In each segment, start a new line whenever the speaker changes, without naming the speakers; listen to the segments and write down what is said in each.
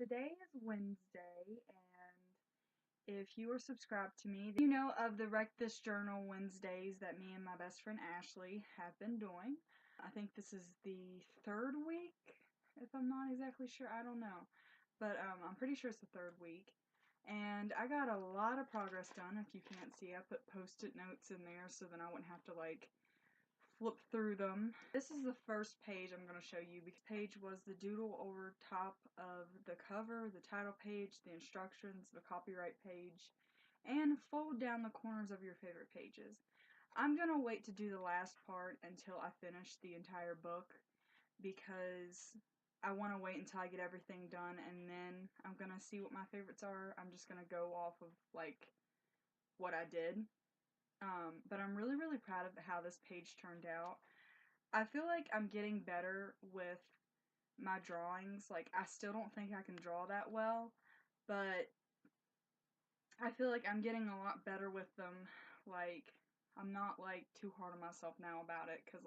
Today is Wednesday, and if you are subscribed to me, you know of the Wreck This Journal Wednesdays that me and my best friend Ashley have been doing. I think this is the third week, if I'm not exactly sure, I don't know. But I'm pretty sure it's the third week. And I got a lot of progress done. If you can't see, I put post-it notes in there so then I wouldn't have to flip through them. This is the first page I'm going to show you. This page was the doodle over top of the cover, the title page, the instructions, the copyright page, and fold down the corners of your favorite pages. I'm going to wait to do the last part until I finish the entire book because I want to wait until I get everything done and then I'm going to see what my favorites are. I'm just going to go off of what I did. But I'm really proud of how this page turned out. I feel like I'm getting better with my drawings. I still don't think I can draw that well, but I feel like I'm getting a lot better with them. I'm not, too hard on myself now about it, because,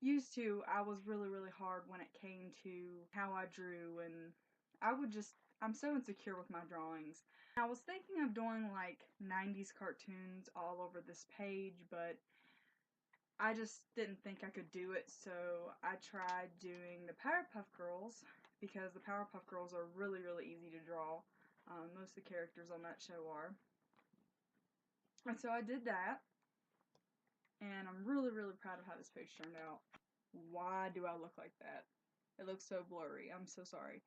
used to, I was really hard when it came to how I drew, and I'm so insecure with my drawings. I was thinking of doing, 90s cartoons all over this page, but I just didn't think I could do it, so I tried doing the Powerpuff Girls, because the Powerpuff Girls are really easy to draw. Most of the characters on that show are. And so I did that, and I'm really proud of how this page turned out. Why do I look like that? It looks so blurry. I'm so sorry.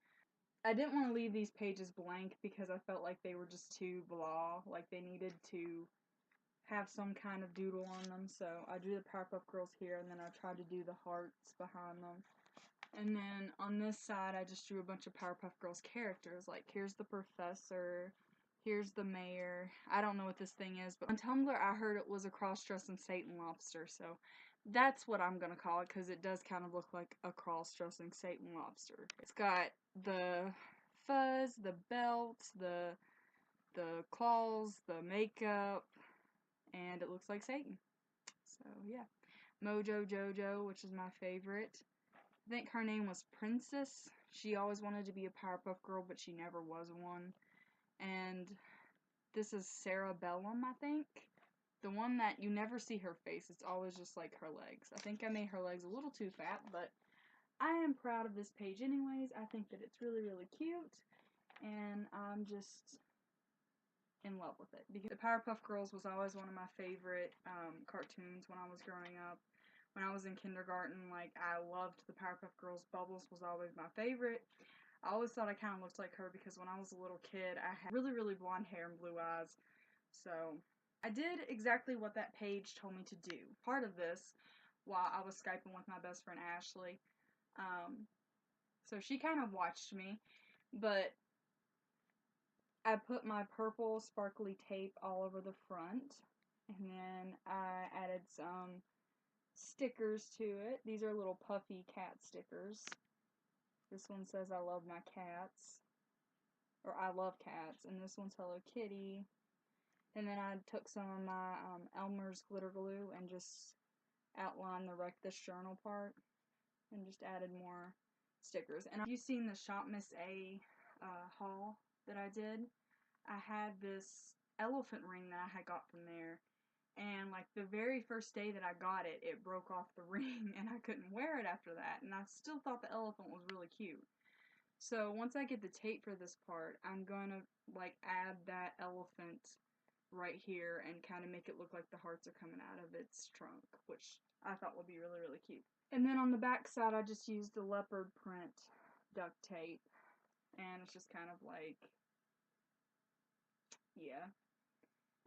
I didn't want to leave these pages blank because I felt like they were just too blah, like they needed to have some kind of doodle on them, so I drew the Powerpuff Girls here, and then I tried to do the hearts behind them. And then on this side, I just drew a bunch of Powerpuff Girls characters, here's the professor, here's the mayor. I don't know what this thing is, but on Tumblr I heard it was a cross-dressing Satan lobster, so that's what I'm gonna call it, because it does kind of look like a cross-dressing Satan lobster. It's got the fuzz, the belt, the claws, the makeup, and it looks like Satan. So yeah. Mojo Jojo, which is my favorite. I think her name was Princess. She always wanted to be a Powerpuff Girl, but she never was one. And this is Sarah Bellum, I think. The one that you never see her face. It's always just her legs. I think I made her legs a little too fat, but I am proud of this page anyways. I think that it's really cute, and I'm just in love with it. Because the Powerpuff Girls was always one of my favorite cartoons when I was growing up. When I was in kindergarten, I loved the Powerpuff Girls. Bubbles was always my favorite. I always thought I kind of looked like her because when I was a little kid, I had really blonde hair and blue eyes. So I did exactly what that page told me to do. Part of this, while I was Skyping with my best friend Ashley, so she kind of watched me, but I put my purple sparkly tape all over the front, and then I added some stickers to it. These are little puffy cat stickers. This one says I love my cats, or I love cats, and this one's Hello Kitty. And then I took some of my Elmer's glitter glue and just outlined the Wreck This Journal part, and just added more stickers. And have you seen the Shop Miss A haul that I did? I had this elephant ring that I had got from there, and the very first day that I got it, it broke off the ring and I couldn't wear it after that, and I still thought the elephant was really cute. So once I get the tape for this part, I'm gonna add that elephant right here and kind of make it look like the hearts are coming out of its trunk, which I thought would be really cute. And then on the back side, I just used the leopard print duct tape, and it's just kind of yeah.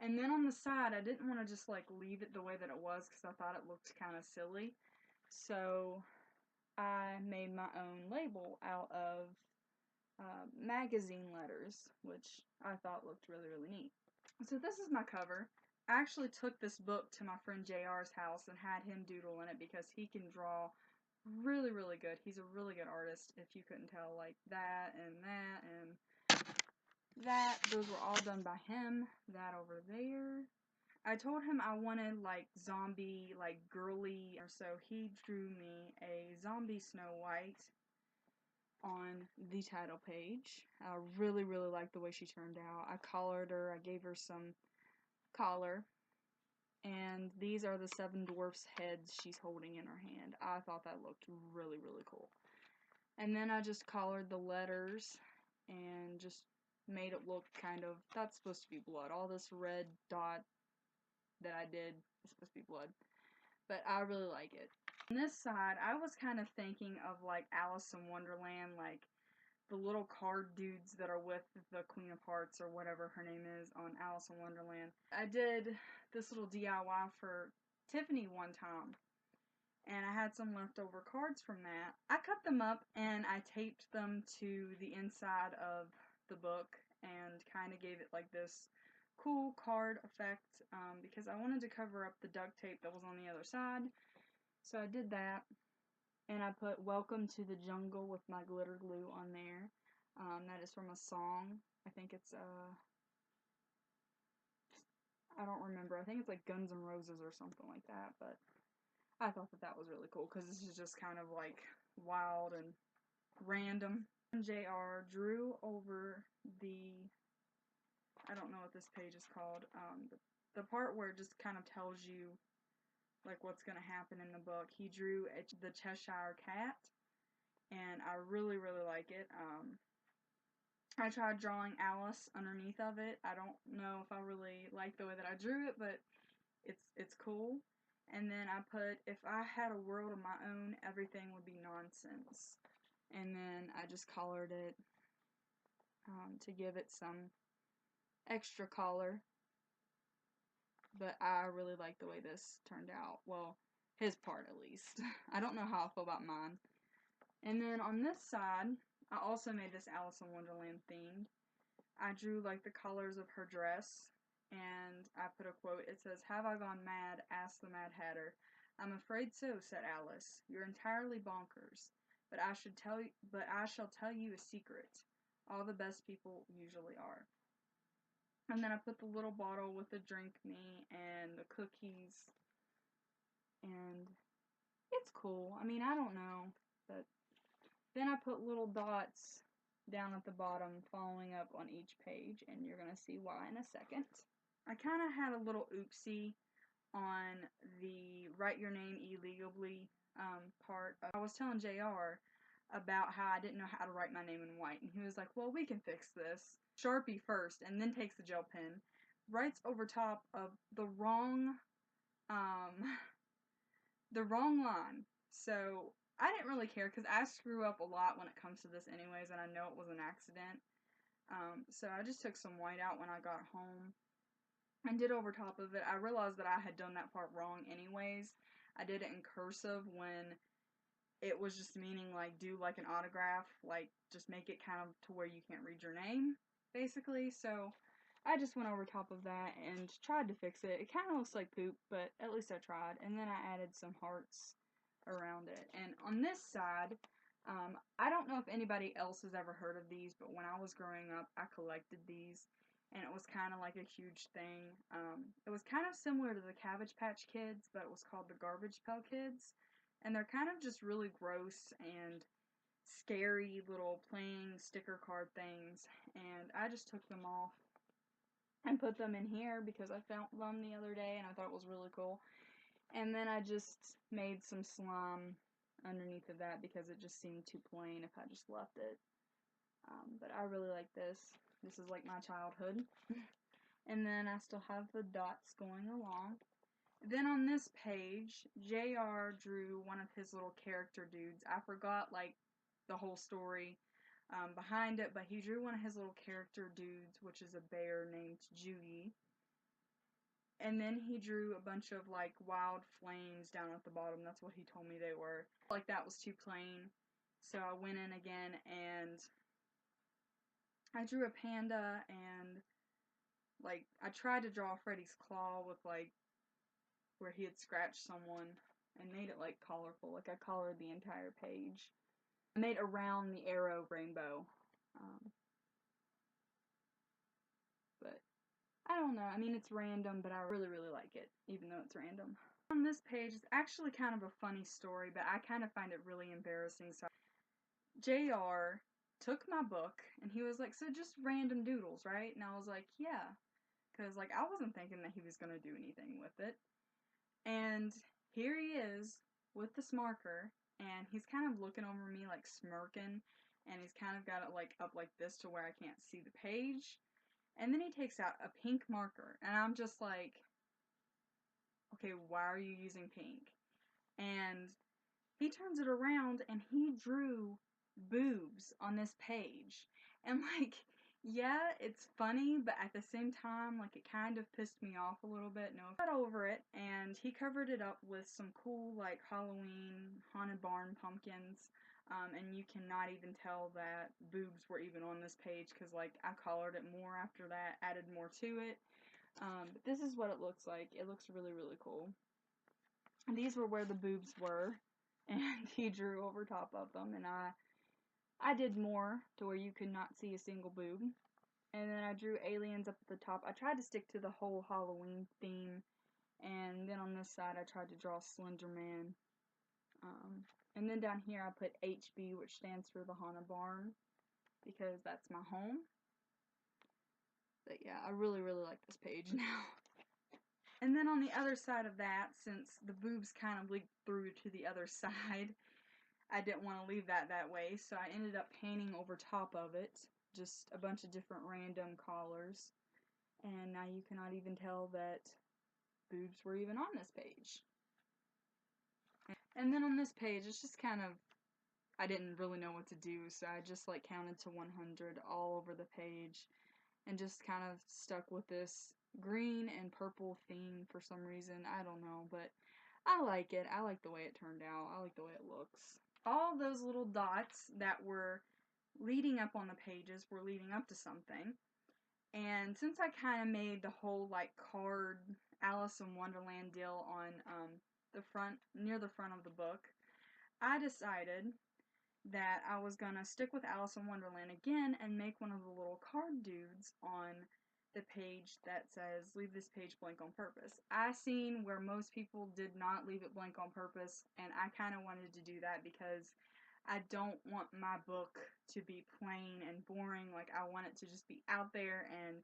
And then on the side, I didn't want to just leave it the way that it was because I thought it looked kind of silly. So I made my own label out of magazine letters, which I thought looked really neat. So this is my cover. I actually took this book to my friend JR's house and had him doodle in it because he can draw really good. He's a really good artist, if you couldn't tell. That and that and that, those were all done by him. That over there. I told him I wanted zombie, girly, or so he drew me a zombie Snow White. on the title page. I really like the way she turned out. I collared her, I gave her some collar, and these are the 7 dwarfs' heads she's holding in her hand. I thought that looked really cool. And then I just collared the letters and just made it look kind of, that's supposed to be blood. All this red dot that I did is supposed to be blood. But I really like it. On this side, I was kind of thinking of like Alice in Wonderland, like the little card dudes that are with the Queen of Hearts or whatever her name is on Alice in Wonderland. I did this little DIY for Tiffany one time, and I had some leftover cards from that. I cut them up and I taped them to the inside of the book and kind of gave it like this cool card effect because I wanted to cover up the duct tape that was on the other side. So I did that, and I put "Welcome to the Jungle" with my glitter glue on there. That is from a song. I think it's I don't remember. I think it's like Guns N' Roses or something like that, but I thought that that was really cool because this is just kind of like wild and random. JR drew over the, I don't know what this page is called, the part where it just kind of tells you like what's going to happen in the book. He drew the Cheshire Cat, and I really like it. I tried drawing Alice underneath of it. I don't know if I really like the way that I drew it, but it's cool. And then I put, if I had a world of my own, everything would be nonsense. And then I just collared it to give it some extra color. But I really like the way this turned out. Well, his part at least. I don't know how I feel about mine. And then on this side, I also made this Alice in Wonderland themed. I drew like the colors of her dress, and I put a quote. It says, "Have I gone mad? Asked the Mad Hatter. I'm afraid so," said Alice. "You're entirely bonkers. But I shall tell you a secret. All the best people usually are." And then I put the little bottle with the drink me and the cookies, and it's cool. I mean, I don't know, but then I put little dots down at the bottom following up on each page, and you're going to see why in a second. I kind of had a little oopsie on the write your name illegally part. I was telling JR about how I didn't know how to write my name in white, and he was like, "Well, we can fix this." Sharpie first, and then takes the gel pen, writes over top of the wrong line. So I didn't really care because I screw up a lot when it comes to this anyways, and I know it was an accident. So I just took some white out when I got home and did over top of it. I realized that I had done that part wrong anyways. I did it in cursive when it was just meaning like do like an autograph, like just make it kind of to where you can't read your name, basically. So I just went over top of that and tried to fix it. It kind of looks like poop, but at least I tried. And then I added some hearts around it. And on this side, I don't know if anybody else has ever heard of these, but when I was growing up, I collected these, and it was kind of like a huge thing. It was kind of similar to the Cabbage Patch Kids, but it was called the Garbage Pail Kids. And they're kind of just really gross and scary little playing sticker card things. And I just took them off and put them in here because I found them the other day and I thought it was really cool. And then I just made some slime underneath of that because it just seemed too plain if I just left it. But I really like this. This is like my childhood. And then I still have the dots going along. Then on this page, JR drew one of his little character dudes. I forgot like the whole story behind it, but he drew one of his little character dudes, which is a bear named Judy. And then he drew a bunch of like wild flames down at the bottom. That's what he told me they were. Like that was too plain. So I went in again and I drew a panda, and like I tried to draw Freddy's claw with like where he had scratched someone and made it like colorful. Like I colored the entire page. I made around the arrow rainbow. But I don't know. I mean, it's random, but I really like it, even though it's random. On this page, it's actually kind of a funny story, but I kind of find it really embarrassing. So JR took my book and he was like, so just random doodles, right? And I was like, yeah. Because, like, I wasn't thinking that he was going to do anything with it. And here he is with this marker, and he's kind of looking over me, like, smirking, and he's kind of got it, like, up like this to where I can't see the page. And then he takes out a pink marker, and I'm just like, okay, why are you using pink? And he turns it around, and he drew boobs on this page. And, like, yeah, it's funny, but at the same time, like, it kind of pissed me off a little bit. No, I got over it, and he covered it up with some cool, like, Halloween haunted barn pumpkins. And you cannot even tell that boobs were even on this page, because, like, I colored it more after that, added more to it. But this is what it looks like. It looks really, really cool. And these were where the boobs were, and he drew over top of them, and I did more to where you could not see a single boob. And then I drew aliens up at the top. I tried to stick to the whole Halloween theme, and then on this side I tried to draw Slender Man. And then down here I put HB, which stands for the Haunted Barn, because that's my home. But yeah, I really, really like this page now. And then on the other side of that, since the boobs kind of leaked through to the other side, I didn't want to leave that way, so I ended up painting over top of it just a bunch of different random collars. And now you cannot even tell that boobs were even on this page. And then on this page, it's just kind of, I didn't really know what to do, so I just like counted to 100 all over the page and just kind of stuck with this green and purple theme for some reason. I don't know, but I like it. I like the way it turned out. I like the way it looks. All those little dots that were leading up on the pages were leading up to something. And since I kind of made the whole like card Alice in Wonderland deal on the front, near the front of the book, I decided that I was gonna stick with Alice in Wonderland again and make one of the little card dudes on the page that says, leave this page blank on purpose. I seen where most people did not leave it blank on purpose, and I kind of wanted to do that because I don't want my book to be plain and boring. Like, I want it to just be out there and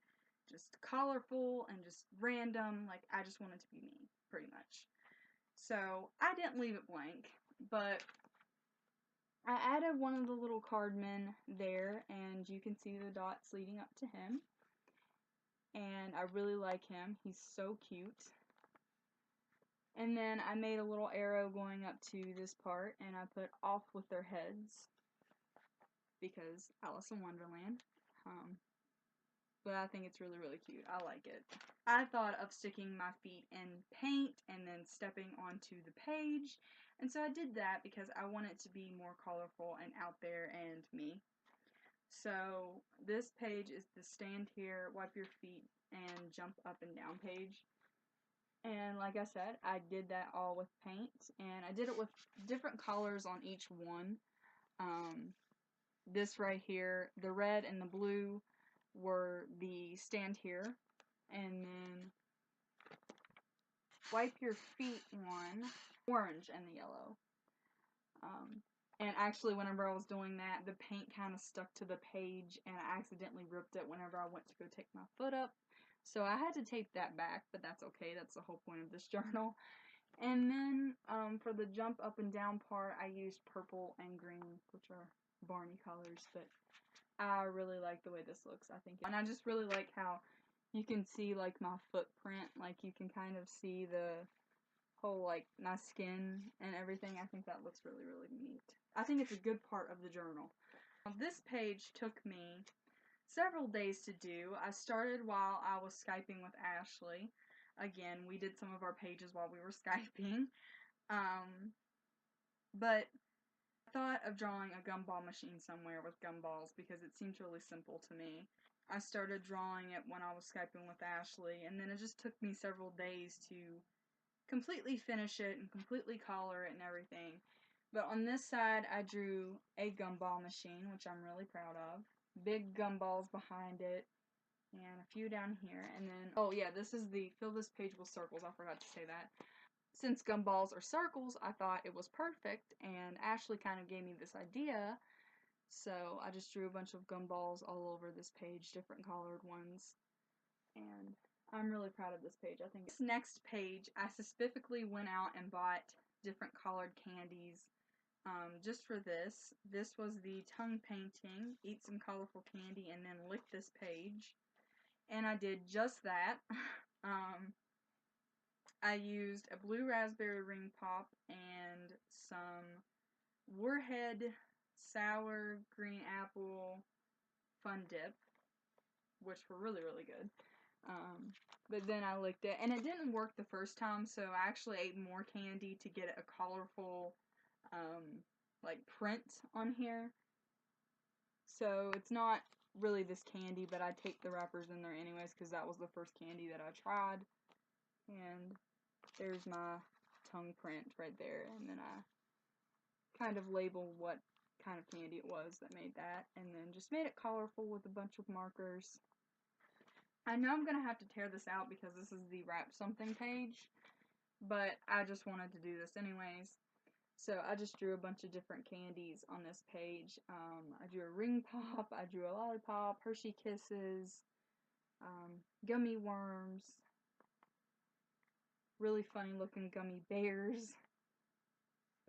just colorful and just random. Like, I just want it to be me, pretty much. So, I didn't leave it blank, but I added one of the little cardmen there, and you can see the dots leading up to him. And I really like him. He's so cute. And then I made a little arrow going up to this part, and I put off with their heads, because Alice in Wonderland. But I think it's really, really cute. I like it. I thought of sticking my feet in paint and then stepping onto the page, and so I did that because I want it to be more colorful and out there and me. So this page is the stand here, wipe your feet, and jump up and down page. And like I said, I did that all with paint, and I did it with different colors on each one. This right here, the red and the blue were the stand here, and then wipe your feet one, orange and the yellow. And actually, whenever I was doing that, the paint kind of stuck to the page, and I accidentally ripped it whenever I went to go take my foot up. So I had to tape that back, but that's okay. That's the whole point of this journal. And then for the jump up and down part, I used purple and green, which are Barney colors, but I really like the way this looks. And I just really like how you can see like my footprint, like you can kind of see the whole like my skin and everything. I think that looks really, really neat. I think it's a good part of the journal. This page took me several days to do. I started while I was Skyping with Ashley. Again, we did some of our pages while we were Skyping. But I thought of drawing a gumball machine somewhere with gumballs because it seems really simple to me. I started drawing it when I was Skyping with Ashley, and then it just took me several days to completely finish it and completely color it and everything. But on this side, I drew a gumball machine, which I'm really proud of. Big gumballs behind it, and a few down here. And then, oh yeah, this is the fill this page with circles. I forgot to say that. Since gumballs are circles, I thought it was perfect, and Ashley kind of gave me this idea So I just drew a bunch of gumballs all over this page, different colored ones, and I'm really proud of this page. I think this next page, I specifically went out and bought different colored candies just for this. This was the tongue painting, eat some colorful candy, and then lick this page. And I did just that. I used a blue raspberry ring pop and some Warhead sour green apple fun dip, which were really, really good. But then I licked it, and it didn't work the first time, so I actually ate more candy to get a colorful, like, print on here. So it's not really this candy, but I taped the wrappers in there anyways, because that was the first candy that I tried. And there's my tongue print right there, and then I kind of labeled what kind of candy it was that made that, and then just made it colorful with a bunch of markers. I know I'm gonna have to tear this out because this is the wrap something page, but I just wanted to do this anyways. So I just drew a bunch of different candies on this page. I drew a ring pop, I drew a lollipop, Hershey Kisses, gummy worms, really funny looking gummy bears,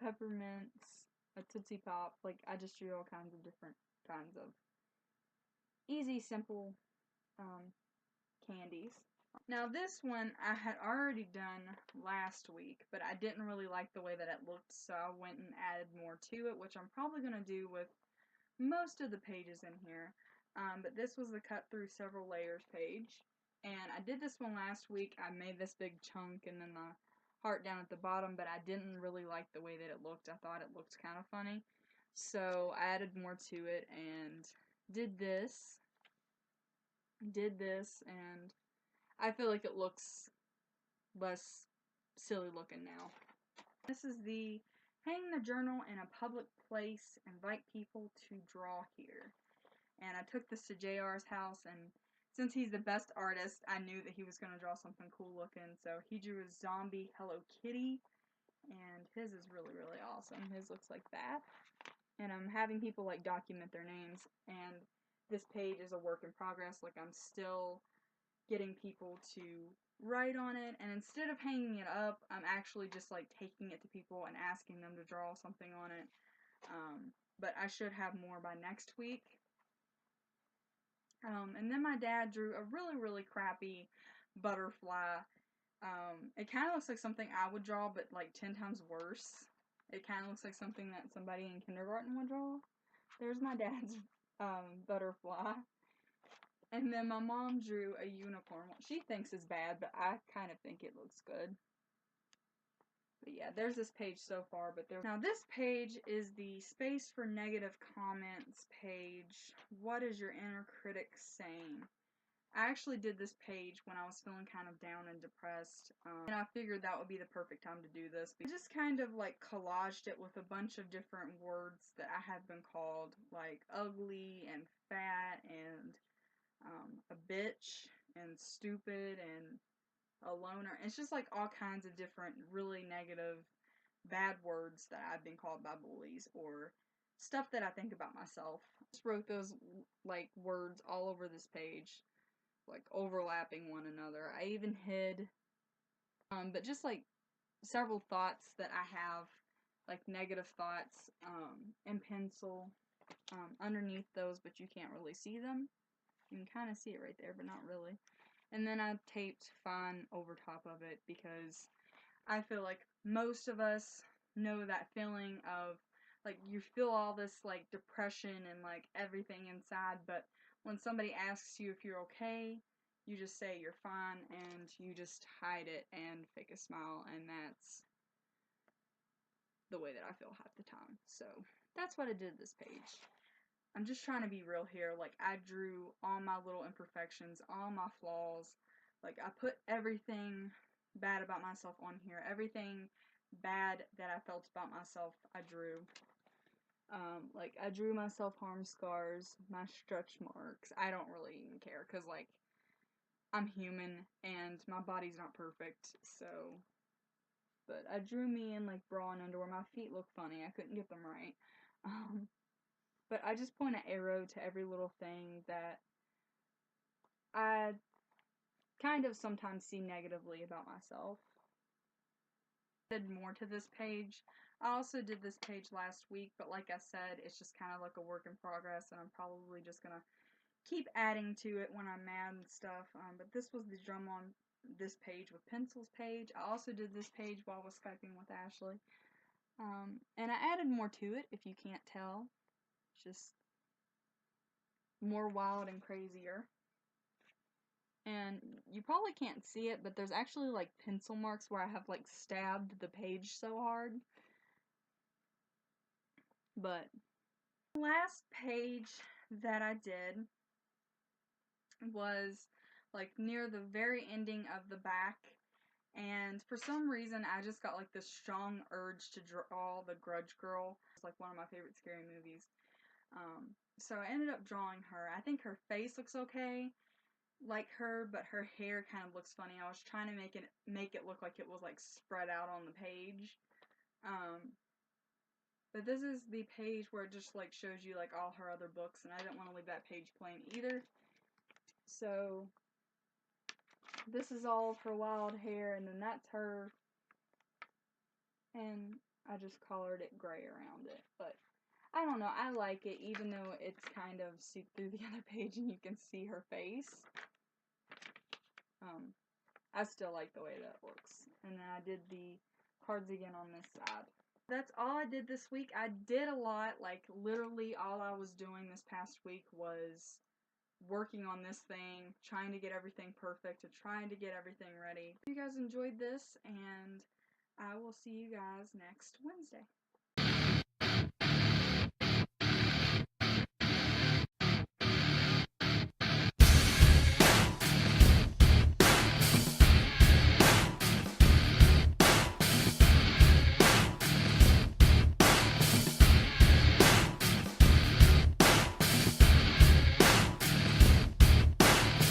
peppermints, a Tootsie Pop. Like, I just drew all kinds of different kinds of easy, simple candies. Now this one I had already done last week, but I didn't really like the way that it looked, so I went and added more to it, which I'm probably going to do with most of the pages in here. But this was the cut through several layers page, and I did this one last week. I made this big chunk and then the heart down at the bottom, but I didn't really like the way that it looked. I thought it looked kind of funny, so I added more to it and did this, and I feel like it looks less silly looking now. This is the hang the journal in a public place, invite people to draw here. And I took this to JR's house, and since he's the best artist, I knew that he was going to draw something cool looking, so he drew a zombie Hello Kitty, and his is really, really awesome. His looks like that. And I'm having people, like, document their names, and this page is a work in progress. Like, I'm still getting people to write on it, and instead of hanging it up, I'm actually just, like, taking it to people and asking them to draw something on it. But I should have more by next week. And then my dad drew a really, really crappy butterfly. It kind of looks like something I would draw, but like 10 times worse. It kind of looks like something that somebody in kindergarten would draw. There's my dad's butterfly. And then my mom drew a unicorn. What she thinks is bad, but I kind of think it looks good. But yeah, there's this page so far, but now this page is the space for negative comments page. What is your inner critic saying? I actually did this page when I was feeling kind of down and depressed, and I figured that would be the perfect time to do this. I just kind of like collaged it with a bunch of different words that I had been called, like ugly and fat and a bitch and stupid and a loner. It's just like all kinds of different really negative, bad words that I've been called by bullies or stuff that I think about myself. I just wrote those like words all over this page, like overlapping one another. I even hid, but just like several thoughts that I have, like negative thoughts, in pencil, underneath those, but you can't really see them. You can kind of see it right there, but not really. And then I taped fine over top of it because I feel like most of us know that feeling of like you feel all this like depression and like everything inside, but when somebody asks you if you're okay, you just say you're fine and you just hide it and fake a smile, and that's the way that I feel half the time. So that's what I did this page. I'm just trying to be real here. Like, I drew all my little imperfections, all my flaws. Like, I put everything bad about myself on here. Everything bad that I felt about myself, I drew. Like, I drew my self-harm scars, my stretch marks. I don't really even care, because, like, I'm human, and my body's not perfect, so... But I drew me in, like, bra and underwear. My feet look funny. I couldn't get them right. but I just point an arrow to every little thing that I kind of sometimes see negatively about myself. I did more to this page. I also did this page last week, but like I said, it's just kind of like a work in progress, and I'm probably just gonna keep adding to it when I'm mad and stuff. But this was the drum on this page with pencils page. I also did this page while I was Skyping with Ashley. And I added more to it, if you can't tell. It's just more wild and crazier. And you probably can't see it, but there's actually like pencil marks where I have like stabbed the page so hard. But the last page that I did was like near the very ending of the back, and for some reason I just got like this strong urge to draw the Grudge Girl. It's like one of my favorite scary movies. So I ended up drawing her. I think her face looks okay, like her, but her hair kind of looks funny. I was trying to make it look like it was like spread out on the page. But this is the page where it just like shows you like all her other books, and I didn't want to leave that page plain either. So this is all of her wild hair, and then that's her, and I just colored it gray around it. But I don't know, I like it, even though it's kind of see through the other page and you can see her face. I still like the way that looks. And then I did the cards again on this side. That's all I did this week. I did a lot, like literally all I was doing this past week was working on this thing, trying to get everything perfect, and trying to get everything ready. Hope you guys enjoyed this, and I will see you guys next Wednesday.